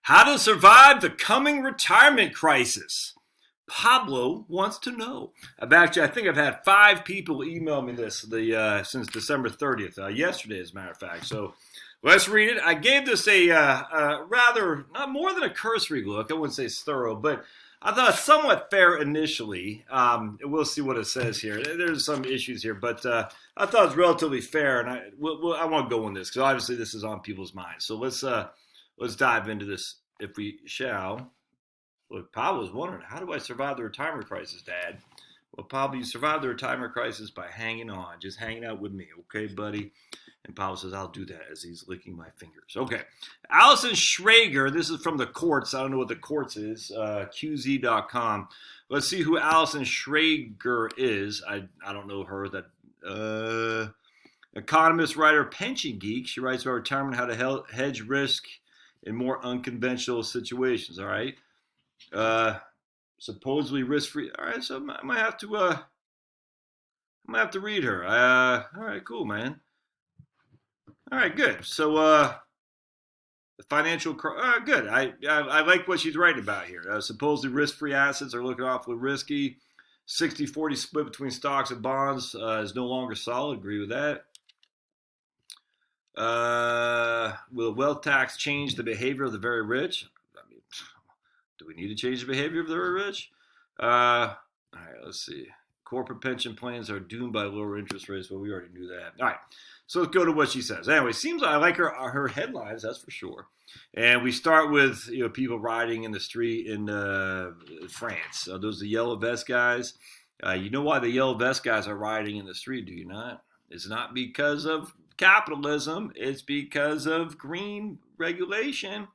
How to survive the coming retirement crisis. Pablo wants to know. I think I've had 5 people email me this since December 30th, yesterday as a matter of fact. So let's read it. I gave this a rather, not more than a cursory look. I wouldn't say it's thorough, but I thought somewhat fair initially. We'll see what it says here. There's some issues here, but I thought it was relatively fair, and I want to go on this because obviously this is on people's minds. So let's dive into this if we shall. Look, Pablo was wondering, how do I survive the retirement crisis, Dad? Well, Pablo, you survive the retirement crisis by hanging on, just hanging out with me, okay, buddy? And Pablo says, I'll do that as he's licking my fingers. Okay. Allison Schrager, this is from the courts. I don't know what the courts is, QZ.com. Let's see who Allison Schrager is. I don't know her. That economist, writer, pension geek. She writes about retirement, how to hedge risk in more unconventional situations, all right? Supposedly risk-free. All right, so I might have to read her. All right, cool, man. All right, good. So the financial, good. I like what she's writing about here. Supposedly risk-free assets are looking awfully risky. 60-40 split between stocks and bonds is no longer solid. Agree with that. Will wealth tax change the behavior of the very rich? I mean, do we need to change the behavior of the very rich? All right, let's see. Corporate pension plans are doomed by lower interest rates. Well, we already knew that. All right, so let's go to what she says. Anyway, seems like I like her headlines, that's for sure. And we start with people riding in the street in France. Those are the yellow vest guys. You know why the yellow vest guys are riding in the street, do you not? It's not because of capitalism. It's because of green regulation.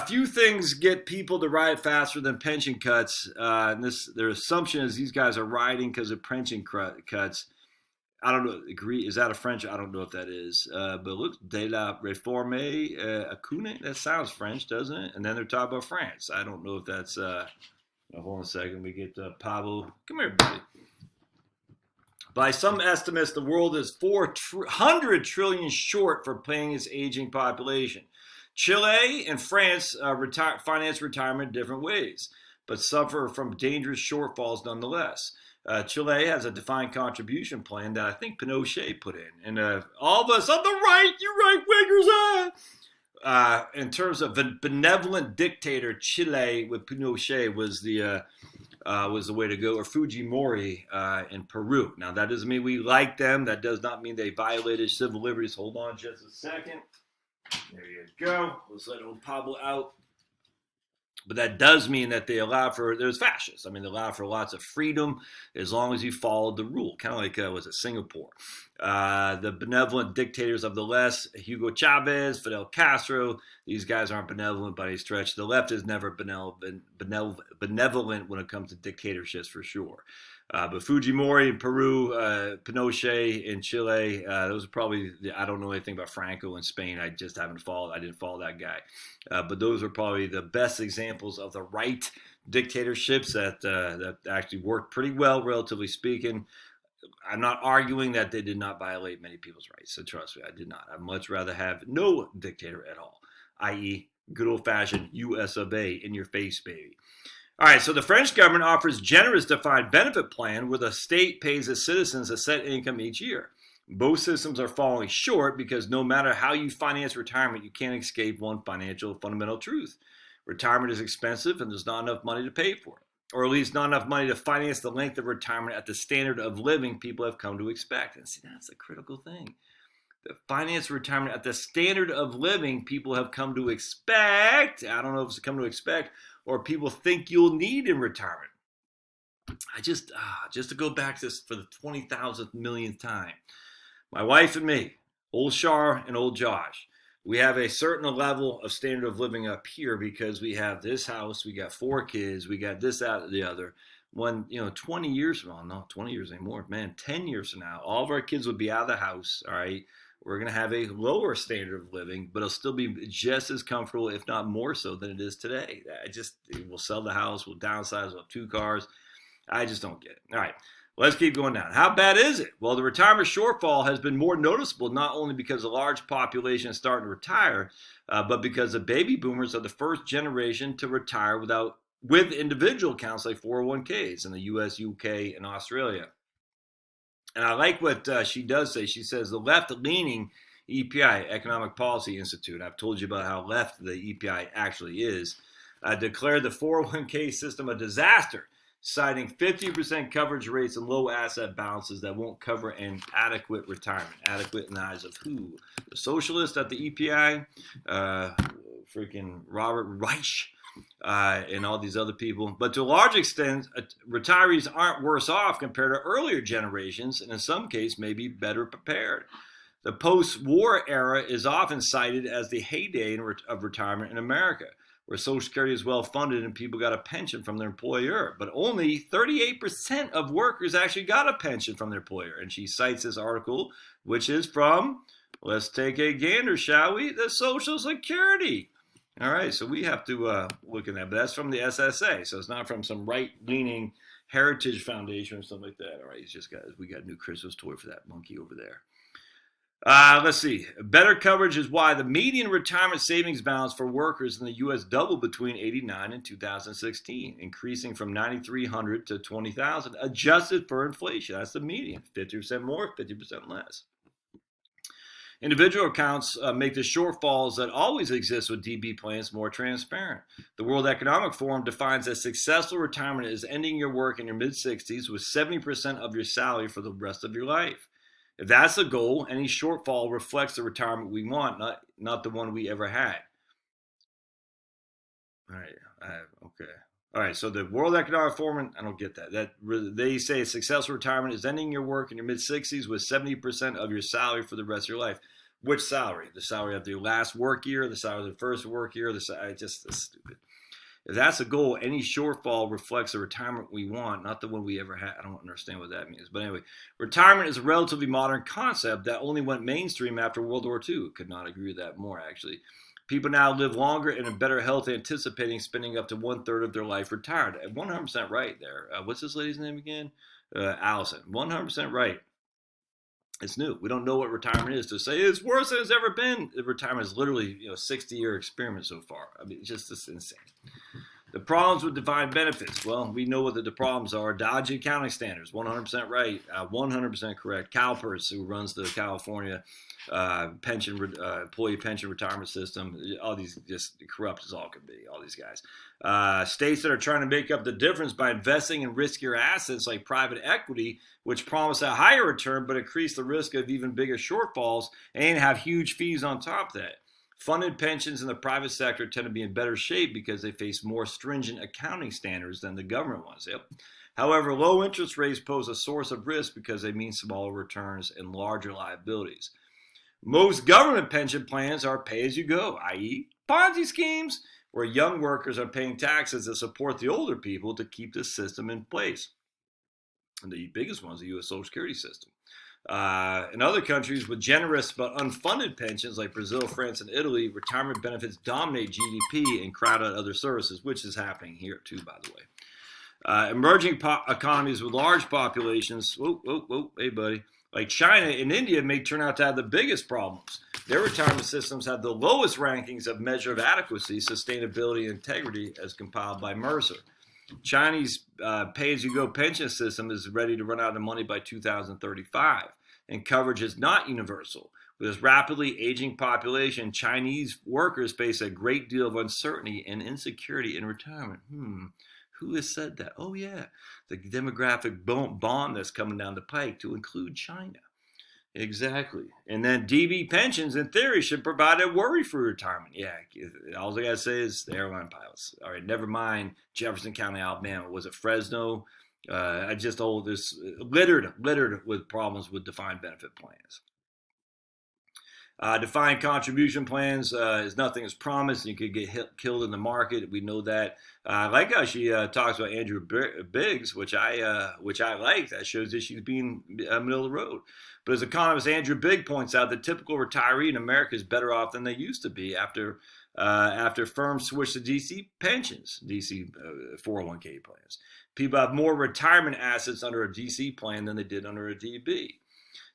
Few things get people to ride faster than pension cuts. And their assumption is these guys are riding because of pension cuts. I don't know. Agree? Is that a French? I don't know if that is. But look, de la réforme accune. That sounds French, doesn't it? And then they're talking about France. I don't know if that's. Hold on a second. We get Pablo. Come here, buddy. By some estimates, the world is 400 trillion short for paying its aging population. Chile and France finance retirement in different ways, but suffer from dangerous shortfalls nonetheless. Chile has a defined contribution plan that I think Pinochet put in. And all of us on the right, you right-wingers, in terms of a benevolent dictator, Chile with Pinochet was the way to go, or Fujimori in Peru. Now, that doesn't mean we like them. That does not mean they violated civil liberties. Hold on just a second. There you go. Let's let old Pablo out. But that does mean that they allow for, there's fascists. I mean, they allow for lots of freedom as long as you followed the rule. Kind of like, was it Singapore? The benevolent dictators of the left, Hugo Chavez, Fidel Castro, these guys aren't benevolent by any stretch. The left is never benevolent when it comes to dictatorships for sure. But Fujimori in Peru, Pinochet in Chile, those are probably, I don't know anything about Franco in Spain. I just I didn't follow that guy. But those are probably the best examples of the right dictatorships that actually worked pretty well, relatively speaking. I'm not arguing that they did not violate many people's rights. So trust me, I did not. I'd much rather have no dictator at all, i.e. good old-fashioned US of A, in your face, baby. All right, so the French government offers generous defined benefit plan where the state pays its citizens a set income each year. Both systems are falling short because no matter how you finance retirement, you can't escape one financial fundamental truth. Retirement is expensive and there's not enough money to pay for it, or at least not enough money to finance the length of retirement at the standard of living people have come to expect. And see, that's a critical thing. The finance retirement at the standard of living people have come to expect. I don't know if it's come to expect or people think you'll need in retirement. I just to go back to this for the 20,000th millionth time. My wife and me, old Shar and old Josh, we have a certain level of standard of living up here because we have this house, we got 4 kids, we got this, that, and the other. When, 20 years from now, not 20 years anymore, man, 10 years from now, all of our kids would be out of the house, all right? We're going to have a lower standard of living, but it'll still be just as comfortable, if not more so, than it is today. We'll sell the house, we'll downsize, we'll have 2 cars. I just don't get it. All right, Let's keep going down. How bad is it? Well, the retirement shortfall has been more noticeable not only because a large population is starting to retire, but because the baby boomers are the first generation to retire with individual accounts like 401ks in the US, UK, and Australia. And I like what she does say. She says the left-leaning EPI, Economic Policy Institute, I've told you about how left the EPI actually is, declared the 401k system a disaster, citing 50% coverage rates and low asset balances that won't cover an adequate retirement. Adequate in the eyes of who? The socialists at the EPI, freaking Robert Reich, and all these other people. But to a large extent, retirees aren't worse off compared to earlier generations, and in some cases, maybe better prepared. The post-war era is often cited as the heyday of retirement in America, where Social Security is well funded and people got a pension from their employer. But only 38% of workers actually got a pension from their employer. And she cites this article, which is from, let's take a gander, shall we? The Social Security. All right, so we have to look at that. But that's from the SSA, so it's not from some right-leaning Heritage Foundation or something like that. All right, we got a new Christmas toy for that monkey over there. Let's see. Better coverage is why the median retirement savings balance for workers in the U.S. doubled between 1989 and 2016, increasing from $9,300 to $20,000, adjusted for inflation. That's the median. 50% more, 50% less. Individual accounts make the shortfalls that always exist with DB plans more transparent. The World Economic Forum defines that successful retirement is ending your work in your mid-60s with 70% of your salary for the rest of your life. If that's the goal, any shortfall reflects the retirement we want, not the one we ever had. All right, okay. All right, so the World Economic Forum, I don't get that. They say a successful retirement is ending your work in your mid-60s with 70% of your salary for the rest of your life. Which salary? The salary of your last work year, the salary of the first work year, that's stupid. If that's the goal, any shortfall reflects the retirement we want, not the one we ever had. I don't understand what that means. But anyway, retirement is a relatively modern concept that only went mainstream after World War II. Could not agree with that more, actually. People now live longer and in better health, anticipating spending up to 1/3 of their life retired. 100% right there. What's this lady's name again? Allison. 100% right. It's new. We don't know what retirement is. To say it's worse than it's ever been. Retirement is literally, 60-year experiment so far. I mean, it's insane. The problems with defined benefits. Well, we know what the problems are. Dodgy accounting standards. 100% right. 100% correct. CalPERS, who runs the California employee pension retirement system. All these just corrupt as all can be. All these guys. States that are trying to make up the difference by investing in riskier assets like private equity, which promise a higher return but increase the risk of even bigger shortfalls and have huge fees on top of that. Funded pensions in the private sector tend to be in better shape because they face more stringent accounting standards than the government ones. Yep. However, low interest rates pose a source of risk because they mean smaller returns and larger liabilities. Most government pension plans are pay-as-you-go, i.e. Ponzi schemes, where young workers are paying taxes to support the older people to keep the system in place. And the biggest one is the U.S. Social Security system. In other countries with generous but unfunded pensions like Brazil, France, and Italy, retirement benefits dominate GDP and crowd out other services, which is happening here too, by the way. Emerging economies with large populations, hey buddy, like China and India may turn out to have the biggest problems. Their retirement systems have the lowest rankings of measure of adequacy, sustainability, and integrity as compiled by Mercer. Chinese pay-as-you-go pension system is ready to run out of money by 2035, and coverage is not universal. With this rapidly aging population, Chinese workers face a great deal of uncertainty and insecurity in retirement. Who has said that? Oh, yeah, the demographic bomb that's coming down the pike to include China. Exactly. And then DB pensions, in theory, should provide a worry-free retirement. Yeah, all I got to say is the airline pilots. All right, never mind Jefferson County, Alabama. Was it Fresno? This littered with problems with defined benefit plans. Defined contribution plans is nothing is promised. You could get killed in the market. We know that. I like how she talks about Andrew Biggs, which I like. That shows that she's being middle of the road. But as economist Andrew Biggs points out, the typical retiree in America is better off than they used to be after after firms switch to DC pensions, DC 401k plans. People have more retirement assets under a DC plan than they did under a DB.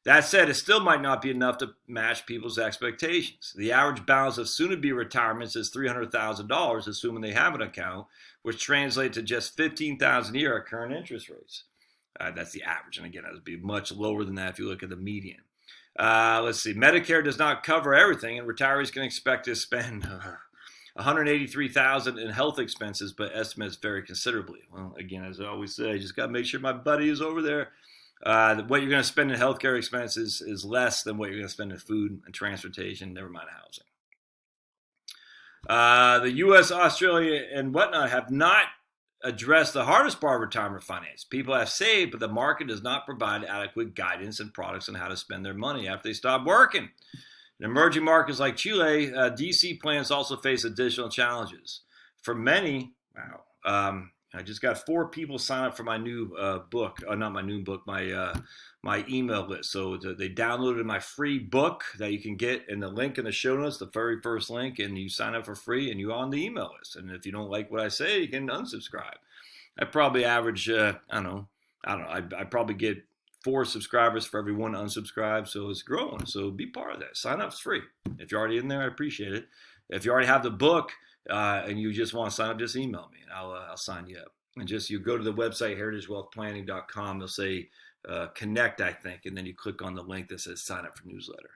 That said, it still might not be enough to match people's expectations. The average balance of soon-to-be retirements is $300,000, assuming they have an account, which translates to just $15,000 a year at current interest rates. That's the average, and again, that would be much lower than that if you look at the median. Let's see. Medicare does not cover everything, and retirees can expect to spend $183,000 in health expenses, but estimates vary considerably. Well, again, as I always say, I just got to make sure my buddy is over there. What you're going to spend in healthcare expenses is less than what you're going to spend in food and transportation, never mind housing. The U.S., Australia, and whatnot have not addressed the hardest part of retirement finance. People have saved, but the market does not provide adequate guidance and products on how to spend their money after they stop working. In emerging markets like Chile, DC plans also face additional challenges. For many, I just got 4 people sign up for my new book. Not my new book, my email list. So they downloaded my free book that you can get in the link in the show notes, the very first link, and you sign up for free and you're on the email list. And if you don't like what I say, you can unsubscribe. I probably average, I probably get 4 subscribers for every 1 unsubscribe. So it's growing. So be part of that. Sign up's free. If you're already in there, I appreciate it. If you already have the book, and you just want to sign up, just email me and I'll sign you up. And just you go to the website heritagewealthplanning.com. They'll say connect, I think, and then you click on the link that says sign up for newsletter.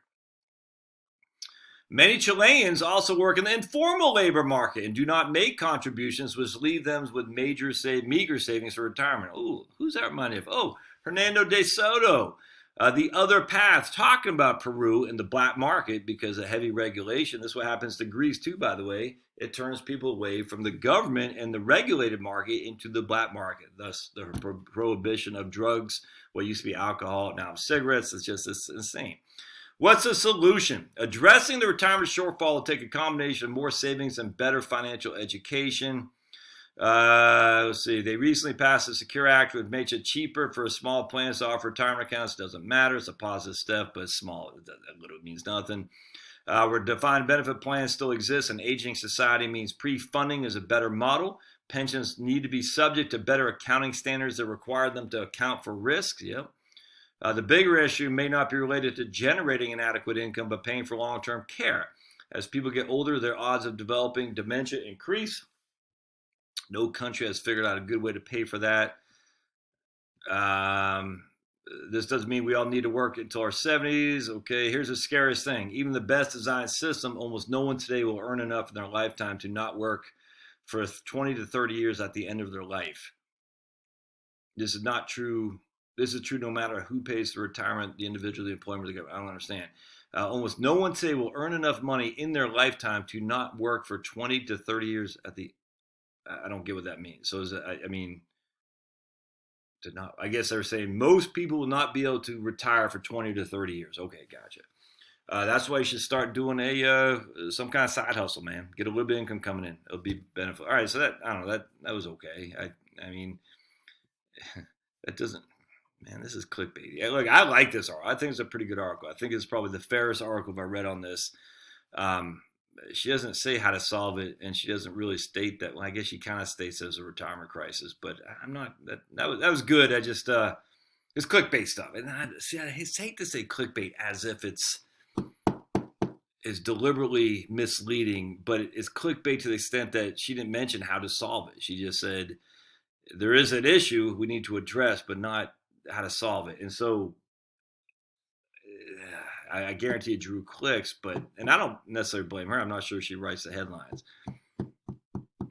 Many Chileans also work in the informal labor market and do not make contributions, which leave them with meager savings for retirement. Oh, who's that reminding of? Oh, Hernando de Soto. The other path, talking about Peru and the black market because of heavy regulation. This is what happens to Greece too, by the way. It turns people away from the government and the regulated market into the black market. Thus, the prohibition of drugs, what used to be alcohol, now cigarettes. It's insane. What's the solution? Addressing the retirement shortfall will take a combination of more savings and better financial education. Let's see. They recently passed the Secure Act, which makes it cheaper for small plans to offer retirement accounts. Doesn't matter. It's a positive step, but it's small. That little means nothing. Where defined benefit plans still exist, an aging society means pre-funding is a better model. Pensions need to be subject to better accounting standards that require them to account for risks. Yep. The bigger issue may not be related to generating an adequate income, but paying for long-term care. As people get older, their odds of developing dementia increase. No country has figured out a good way to pay for that. This doesn't mean we all need to work until our 70s. Okay, here's the scariest thing. Even the best designed system, almost no one today will earn enough in their lifetime to not work for 20 to 30 years at the end of their life. This is not true. This is true no matter who pays for retirement, the individual, the employer, the government. I don't understand. Almost no one today will earn enough money in their lifetime to not work for 20 to 30 years at the I don't get what that means. So I guess they're saying most people will not be able to retire for 20 to 30 years. Okay, gotcha. That's why you should start doing some kind of side hustle, man. Get a little bit of income coming in. It'll be beneficial. All right, so that was okay. I mean, that doesn't. Man, this is clickbait. Look, I like this article. I think it's a pretty good article. I think it's probably the fairest article I read on this. She doesn't say how to solve it, and she doesn't really state that. Well, I guess she kind of states there's a retirement crisis, but I'm not. That was good. I just it's clickbait stuff, and I hate to say clickbait as if it's deliberately misleading, but it's clickbait to the extent that she didn't mention how to solve it. She just said there is an issue we need to address, but not how to solve it. And so I guarantee it drew clicks, and I don't necessarily blame her. I'm not sure she writes the headlines.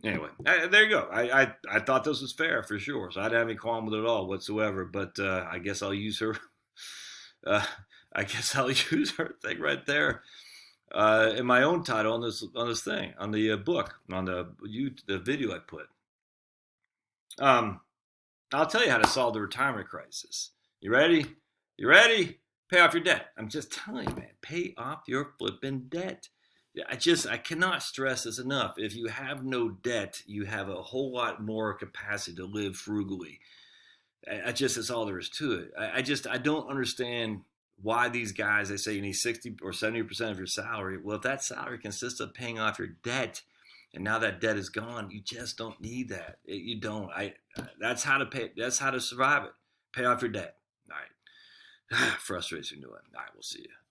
Anyway, there you go. I thought this was fair for sure, so I didn't have any qualm with it at all whatsoever. But I guess I'll use her. I guess I'll use her thing right there in my own title on this thing, on the book, on the video I put. I'll tell you how to solve the retirement crisis. You ready? You ready? Pay off your debt. I'm just telling you, man. Pay off your flipping debt. I cannot stress this enough. If you have no debt, you have a whole lot more capacity to live frugally. That's all there is to it. I don't understand why these guys, they say you need 60 or 70% of your salary. Well, if that salary consists of paying off your debt, and now that debt is gone, you just don't need that. You don't. That's how to pay. That's how to survive it. Pay off your debt. All right. Frustration doing. All right. We'll see you.